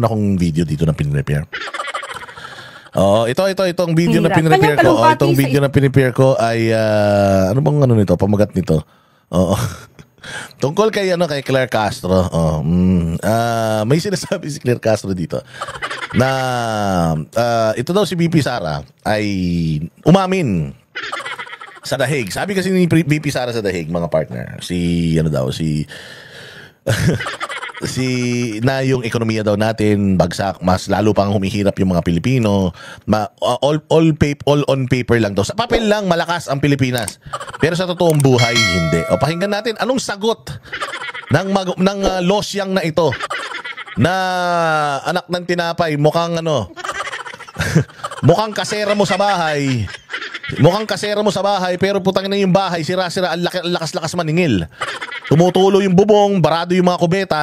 akong video dito na pinrepare. Oh, itong video na pinrepare ko. Oh, itong video na pinrepare ko ay ano bang ano nito, pamagat nito. Oo. Tungkol kay Claire Castro. May sinasabi si Claire Castro dito na ito daw si BP Sara ay umamin sa dahig. Sabi kasi ni BP Sara sa dahig, mga partner, si na yung ekonomiya daw natin bagsak, mas lalo pang humihirap yung mga Pilipino. All on paper lang daw. Sa papel lang malakas ang Pilipinas. Pero sa totoong buhay hindi. O pakinggan natin anong sagot ng losyang na ito. Na anak ng tinapay, mukhang mukhang kasera mo sa bahay. Mukhang kasera mo sa bahay pero putang na yung bahay, sira-sira, ang lakas-lakas maningil. Tumutulo yung bubong, barado yung mga kubeta.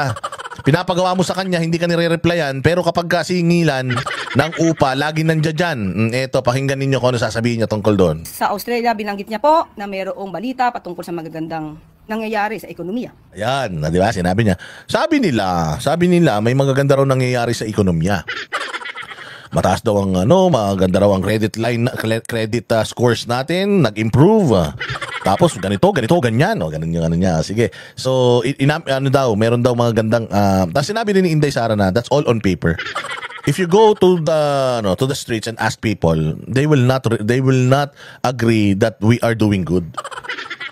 Pinapagawa mo sa kanya, hindi ka nire-replyan. Pero kapag kasingilan ng upa, lagi nandiyan dyan. Eto, pakinggan ninyo kung ano sasabihin niya tungkol doon. Sa Australia, binanggit niya po na mayroong balita patungkol sa magagandang nangyayari sa ekonomiya. Ayan, di ba? Sinabi niya. Sabi nila, may magaganda raw nangyayari sa ekonomiya. Mataas daw ang maganda raw ang credit scores natin, nag-improve. Tapos ganito, ganyan, ganun yung niya. Sige. So, meron daw mga gandang tapos sinabi din ni Inday Sara na that's all on paper. If you go to the streets and ask people, they will not agree that we are doing good.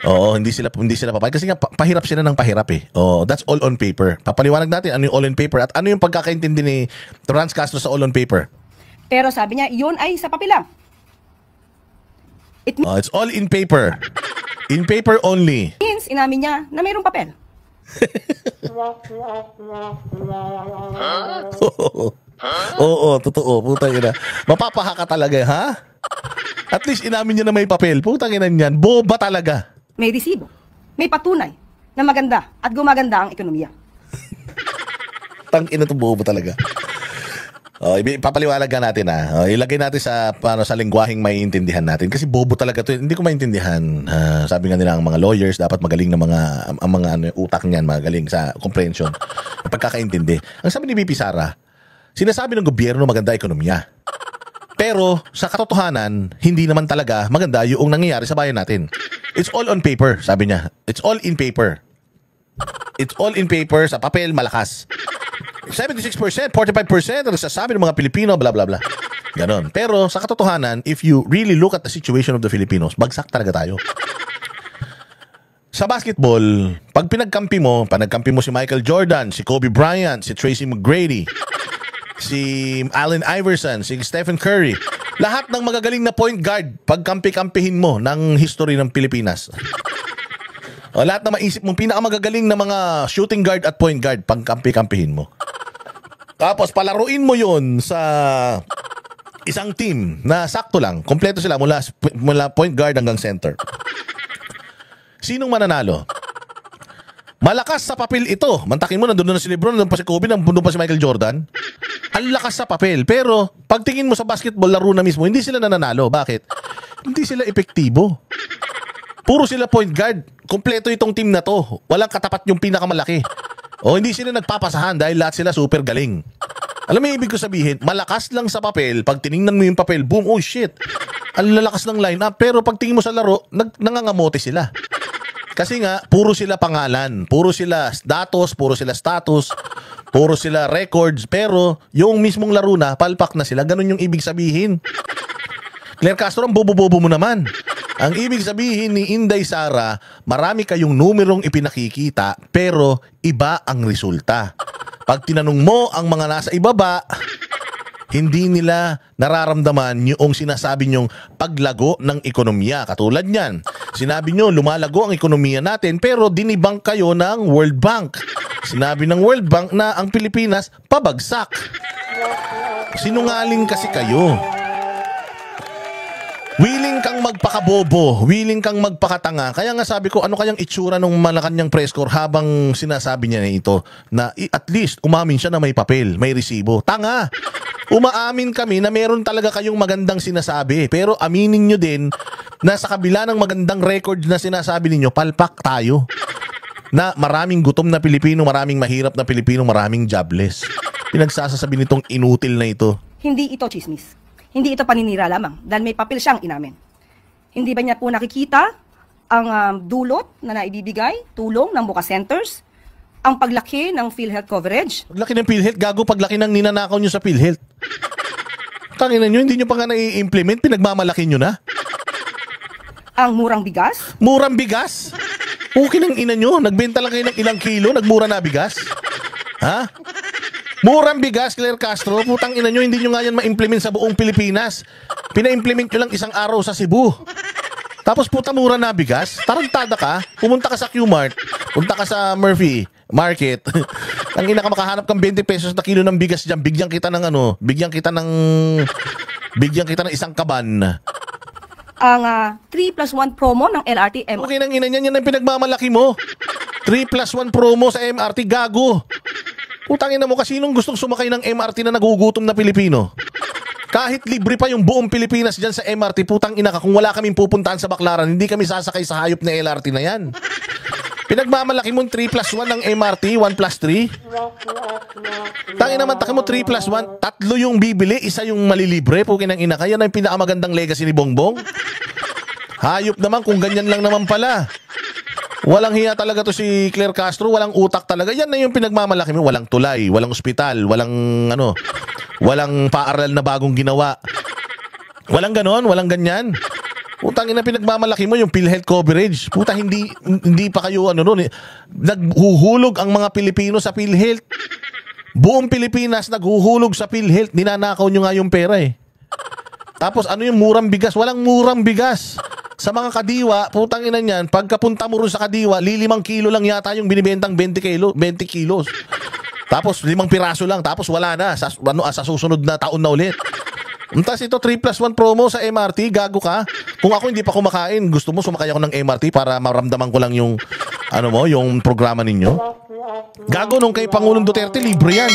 Oo, hindi sila papayag kasi nga pahirap sila ng pahirap eh. Oh, that's all on paper. Papaliwanag natin ano yung all on paper at ano yung pagkakaintindi ni Franz Castro sa all on paper. Pero sabi niya, yun ay sa papel lang. It's all in paper. In paper only. Means, inamin niya na mayroong papel. Oo, totoo. Putang ina. Mapapaha ka talaga, ha? At least inamin niya na may papel. Putang ina niyan. Boba talaga. May resibo. May patunay na maganda at gumaganda ang ekonomiya. Tang ina to, boba talaga. Ipapaliwanag natin ilagay natin sa lengguwaheng maiintindihan natin kasi bobo talaga to. Hindi ko maintindihan. Sabi nga nila ang mga lawyers dapat magaling na mga utak niyan, magaling sa comprehension, pagkakaintindi. Ang sabi ni BP Sara, sinasabi ng gobyerno maganda ekonomiya. Pero sa katotohanan, hindi naman talaga maganda yung nangyayari sa bayan natin. It's all on paper, sabi niya. It's all in paper. It's all in paper, sa papel malakas. 76%, 45% ang sasabi ng mga Pilipino, bla bla bla. Ganon. Pero sa katotohanan, if you really look at the situation of the Filipinos, bagsak talaga tayo. Sa basketball, pag pinagkampi mo si Michael Jordan, si Kobe Bryant, si Tracy McGrady, si Allen Iverson, si Stephen Curry, lahat ng magagaling na point guard, pagkampi-kampihin mo ng history ng Pilipinas. Lahat na maisip mong pinakamagagaling na mga shooting guard at point guard, pagkampi-kampihin mo. Tapos palaruin mo yun sa isang team na sakto lang, kompleto sila mula point guard hanggang center. Sinong mananalo? Malakas sa papel ito. Mantakin mo, nandun na si LeBron, nandun pa si Kobe, nandun pa si Michael Jordan. Ang lakas sa papel. Pero pagtingin mo sa basketball, laro na mismo, hindi sila nananalo. Bakit? Hindi sila epektibo. Puro sila point guard. Kompleto itong team na to. Walang katapat yung pinakamalaki. Hindi sila nagpapasahan dahil lahat sila super galing. Alam mo yung ibig ko sabihin? Malakas lang sa papel. Pag tinignan mo yung papel, boom, oh shit. Ang lalakas ng lineup. Pero pag tingin mo sa laro, nangangamote sila. Kasi nga, puro sila pangalan. Puro sila datos, puro sila status, puro sila records. Pero yung mismong laro na, palpak na sila. Ganun yung ibig sabihin. Claire Castro, ang bobo-bobo mo naman. Ang ibig sabihin ni Inday Sara, marami kayong numerong ipinakikita pero iba ang resulta. Pag tinanong mo ang mga nasa ibaba, hindi nila nararamdaman yung sinasabi nyong paglago ng ekonomiya. Katulad niyan, sinabi nyo lumalago ang ekonomiya natin pero dinibang kayo ng World Bank. Sinabi ng World Bank na ang Pilipinas pabagsak. Sinungaling kasi kayo. Willing kang magpakabobo, willing kang magpakatanga. Kaya nga sabi ko, ano kayang itsura ng Malacanang press corps habang sinasabi niya na ito na at least umamin siya na may papel, may resibo. Tanga! Umaamin kami na meron talaga kayong magandang sinasabi. Pero aminin nyo din na sa kabila ng magandang record na sinasabi ninyo, palpak tayo. Na maraming gutom na Pilipino, maraming mahirap na Pilipino, maraming jobless. Pinagsasasabi nitong inutil na ito. Hindi ito chismis. Hindi ito paninira lamang dahil may papel siyang inamin. Hindi ba niya po nakikita ang dulot na naibibigay, tulong ng Buka Centers, ang paglaki ng PhilHealth coverage? Paglaki ng PhilHealth, gago paglaki ng ninanakaw nyo sa PhilHealth. Tangina nyo, hindi nyo pa nga nai-implement, pinagmamalaki nyo na. Ang murang bigas? Murang bigas? Okay ng ina nyo, nagbenta lang kayo ng ilang kilo, nagmura na bigas? Ha? Murang bigas, Claire Castro, putang ina nyo, hindi nyo nga yan ma-implement sa buong Pilipinas. Pina-implement nyo lang isang araw sa Cebu. Tapos puta mura na bigas, tarantada ka, pumunta ka sa Q-Mart, punta ka sa Murphy Market, ang ina ka makahanap kang 20 pesos na kilo ng bigas dyan, bigyan kita ng isang kaban. Ang 3+1 promo ng LRT Okay nang ina niyan, yan ang pinagmamalaki mo. 3+1 promo sa MRT, gago. Putang ina mo, kasi sinong gustong sumakay ng MRT na nagugutom na Pilipino? Kahit libre pa yung buong Pilipinas dyan sa MRT, putang ina ka, kung wala kaming pupuntahan sa Baclaran, hindi kami sasakay sa hayop na LRT na yan. Pinagmamalaki mo 3+1 ng MRT, 1+3. Tangin naman, taki mo 3+1, tatlo yung bibili, isa yung malilibre, pukin ng ina ka. Yan ang pinakamagandang legacy ni Bongbong. Hayop naman kung ganyan lang naman pala. Walang hiya talaga to si Claire Castro, walang utak talaga. Yan na yung pinagmamalaki mo, walang tulay, walang ospital, walang paaralan na bagong ginawa. Walang ganon, walang ganyan. Putang ina, pinagmamalaki mo yung PhilHealth coverage. Puta, hindi pa kayo naghuhulog ang mga Pilipino sa PhilHealth. Buong Pilipinas naghuhulog sa PhilHealth. Ninanakaw nyo nga yung pera eh. Tapos ano yung murang bigas? Walang murang bigas. Sa mga kadiwa, putang ina niyan, pagkapunta mo rin sa kadiwa, 5 kilo lang yata yung binibentang 20 kilos. Tapos 5 piraso lang, tapos wala na sa susunod na taon na ulit. Tapos ito 3+1 promo sa MRT, gago ka. Kung ako hindi pa kumakain, gusto mo sumakay ako ng MRT para maramdaman ko lang yung yung programa ninyo. Gago, nung kay Pangulong Duterte, libre yan.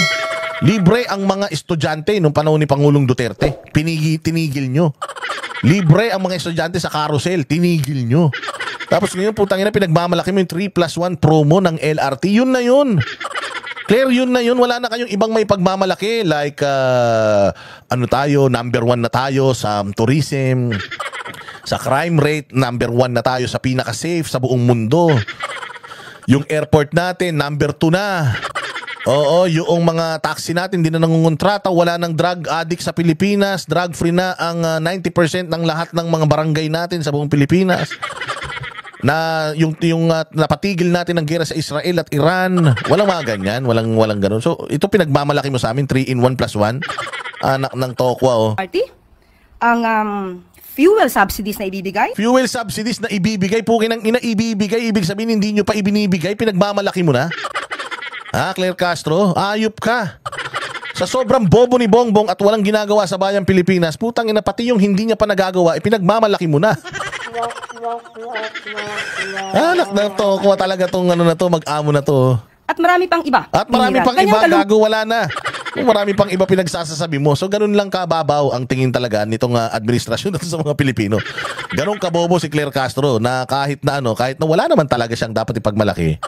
Libre ang mga estudyante nung panahon ni Pangulong Duterte. Tinigil nyo. Libre ang mga estudyante sa carousel, tinigil nyo. Tapos ngayon, putang ina, pinagmamalaki mo yung 3+1 promo ng LRT. Yun na yun. Claire, yun na yun. Wala na kayong ibang may pagmamalaki. Like, number 1 na tayo sa tourism. Sa crime rate, number 1 na tayo sa pinaka-safe sa buong mundo. Yung airport natin, number 2 na. Oo, yung mga taxi natin, hindi na nangungontrata. Wala nang drug addict sa Pilipinas. Drug-free na ang 90% ng lahat ng mga barangay natin sa buong Pilipinas. Na yung napatigil natin ang gera sa Israel at Iran. Walang mga ganyan, walang ganun. So ito pinagmamalaki mo sa amin, 3-in-1+1. Anak ng tokwa, oh. LRT? Ang fuel subsidies na ibibigay? Fuel subsidies na ibibigay, pukin ng ina, ibibigay, ibig sabihin hindi nyo pa ibinibigay, pinagmamalaki mo na. Claire Castro, ayop ka. Sa sobrang bobo ni Bongbong at walang ginagawa sa bayang Pilipinas, putang ina, pati yung hindi niya pa nagagawa, pinagmamalaki mo na. Anak na to, kuha talaga tong mag-amo na to. At marami pang iba. At marami pang iba, gago, wala na. Kung marami pang iba pinagsasasabi mo. So ganun lang kababaw ang tingin talaga nitong administrasyon sa mga Pilipino. Ganun kabobo si Claire Castro na kahit na wala naman talaga siyang dapat ipagmalaki.